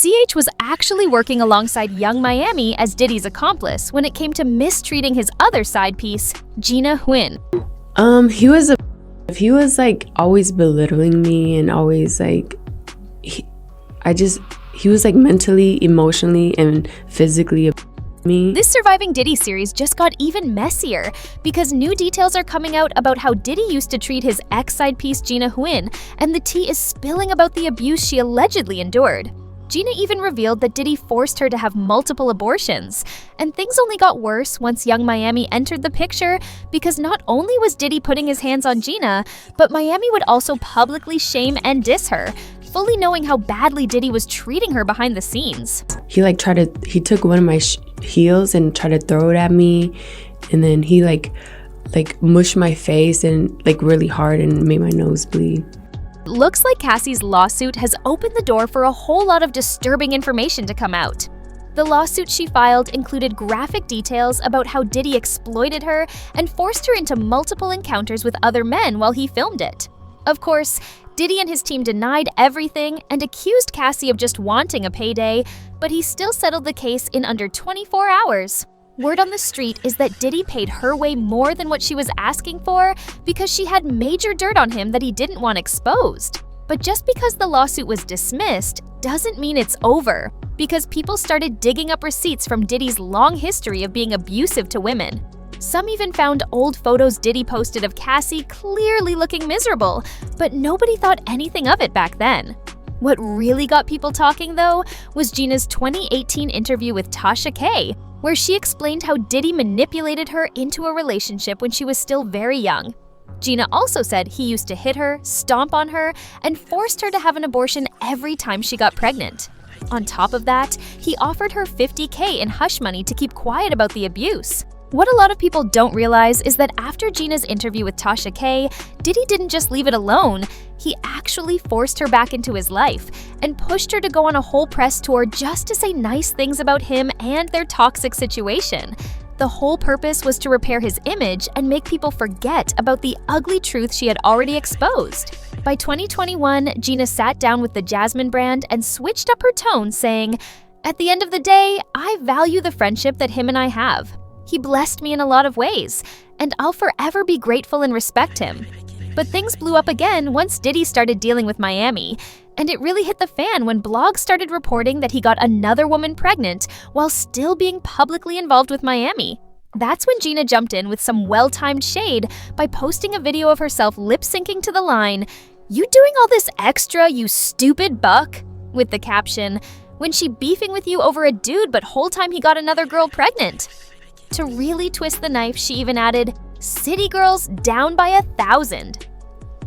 CH was actually working alongside Young Miami as Diddy's accomplice when it came to mistreating his other side piece, Gina Huynh. He was like always belittling me and always like he was like mentally, emotionally, and physically me. This Surviving Diddy series just got even messier because new details are coming out about how Diddy used to treat his ex-side piece Gina Huynh, and the tea is spilling about the abuse she allegedly endured. Gina even revealed that Diddy forced her to have multiple abortions, and things only got worse once Young Miami entered the picture because not only was Diddy putting his hands on Gina, but Miami would also publicly shame and diss her, fully knowing how badly Diddy was treating her behind the scenes. He took one of my heels and tried to throw it at me, and then he like mushed my face and like really hard and made my nose bleed. Looks like Cassie's lawsuit has opened the door for a whole lot of disturbing information to come out. The lawsuit she filed included graphic details about how Diddy exploited her and forced her into multiple encounters with other men while he filmed it. Of course, Diddy and his team denied everything and accused Cassie of just wanting a payday, but he still settled the case in under 24 hours. Word on the street is that Diddy paid her way more than what she was asking for because she had major dirt on him that he didn't want exposed. But just because the lawsuit was dismissed doesn't mean it's over, because people started digging up receipts from Diddy's long history of being abusive to women. Some even found old photos Diddy posted of Cassie clearly looking miserable, but nobody thought anything of it back then. What really got people talking, though, was Gina's 2018 interview with Tasha K, where she explained how Diddy manipulated her into a relationship when she was still very young. Gina also said he used to hit her, stomp on her, and forced her to have an abortion every time she got pregnant. On top of that, he offered her $50K in hush money to keep quiet about the abuse. What a lot of people don't realize is that after Gina's interview with Tasha K, Diddy didn't just leave it alone. He actually forced her back into his life and pushed her to go on a whole press tour just to say nice things about him and their toxic situation. The whole purpose was to repair his image and make people forget about the ugly truth she had already exposed. By 2021, Gina sat down with the Jasmine brand and switched up her tone, saying, "At the end of the day, I value the friendship that him and I have. He blessed me in a lot of ways, and I'll forever be grateful and respect him." But things blew up again once Diddy started dealing with Miami, and it really hit the fan when blogs started reporting that he got another woman pregnant while still being publicly involved with Miami. That's when Gina jumped in with some well-timed shade by posting a video of herself lip-syncing to the line, "You doing all this extra, you stupid buck?" with the caption, "When she beefing with you over a dude but whole time he got another girl pregnant." To really twist the knife, she even added, "City girls down by 1,000.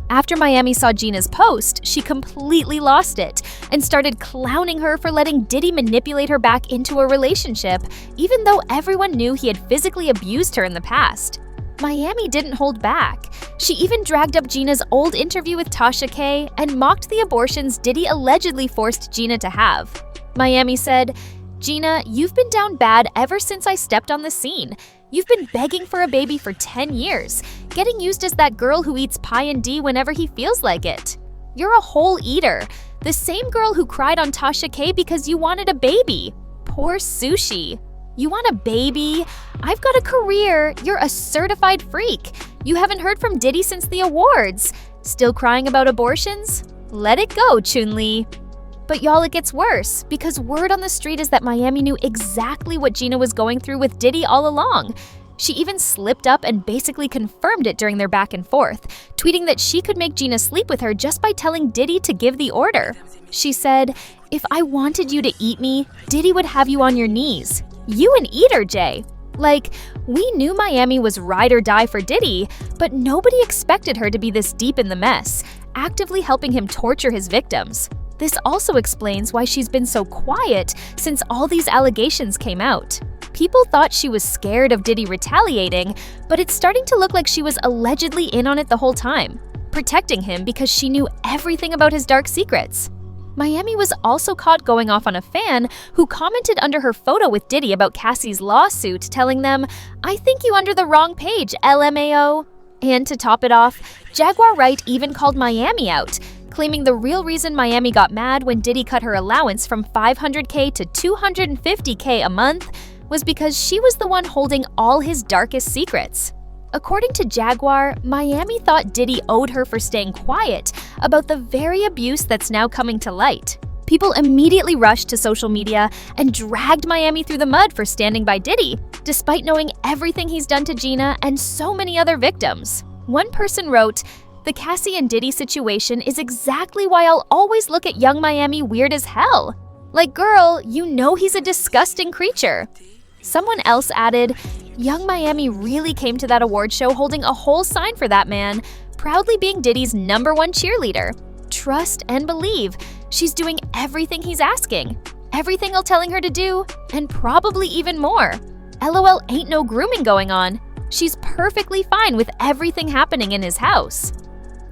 After Miami saw Gina's post, she completely lost it and started clowning her for letting Diddy manipulate her back into a relationship, even though everyone knew he had physically abused her in the past. Miami didn't hold back. She even dragged up Gina's old interview with Tasha K and mocked the abortions Diddy allegedly forced Gina to have. Miami said, "Gina, you've been down bad ever since I stepped on the scene. You've been begging for a baby for 10 years, getting used as that girl who eats pie and D whenever he feels like it. You're a whole eater, the same girl who cried on Tasha K because you wanted a baby. Poor Sushi. You want a baby? I've got a career. You're a certified freak. You haven't heard from Diddy since the awards. Still crying about abortions? Let it go, Chun-Li." But y'all, it gets worse, because word on the street is that Miami knew exactly what Gina was going through with Diddy all along. She even slipped up and basically confirmed it during their back and forth, tweeting that she could make Gina sleep with her just by telling Diddy to give the order. She said, "If I wanted you to eat me, Diddy would have you on your knees. You an eater, Jay." Like, we knew Miami was ride or die for Diddy, but nobody expected her to be this deep in the mess, actively helping him torture his victims. This also explains why she's been so quiet since all these allegations came out. People thought she was scared of Diddy retaliating, but it's starting to look like she was allegedly in on it the whole time, protecting him because she knew everything about his dark secrets. Miami was also caught going off on a fan who commented under her photo with Diddy about Cassie's lawsuit, telling them, "I think you under the wrong page, LMAO." And to top it off, Jaguar Wright even called Miami out, claiming the real reason Miami got mad when Diddy cut her allowance from $500K to $250K a month was because she was the one holding all his darkest secrets. According to Jaguar, Miami thought Diddy owed her for staying quiet about the very abuse that's now coming to light. People immediately rushed to social media and dragged Miami through the mud for standing by Diddy, despite knowing everything he's done to Gina and so many other victims. One person wrote, "The Cassie and Diddy situation is exactly why I'll always look at young Miami weird as hell. Like, girl, you know he's a disgusting creature." Someone else added, "Young Miami really came to that award show holding a whole sign for that man, proudly being Diddy's #1 cheerleader. Trust and believe. She's doing everything he's asking, everything I'm telling her to do, and probably even more. LOL ain't no grooming going on. She's perfectly fine with everything happening in his house."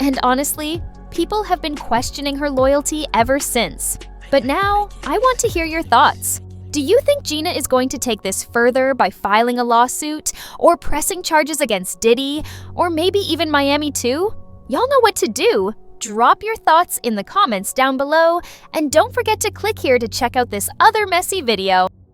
And honestly, people have been questioning her loyalty ever since. But now, I want to hear your thoughts. Do you think Gina is going to take this further by filing a lawsuit, or pressing charges against Diddy, or maybe even Miami too? Y'all know what to do. Drop your thoughts in the comments down below, and don't forget to click here to check out this other messy video.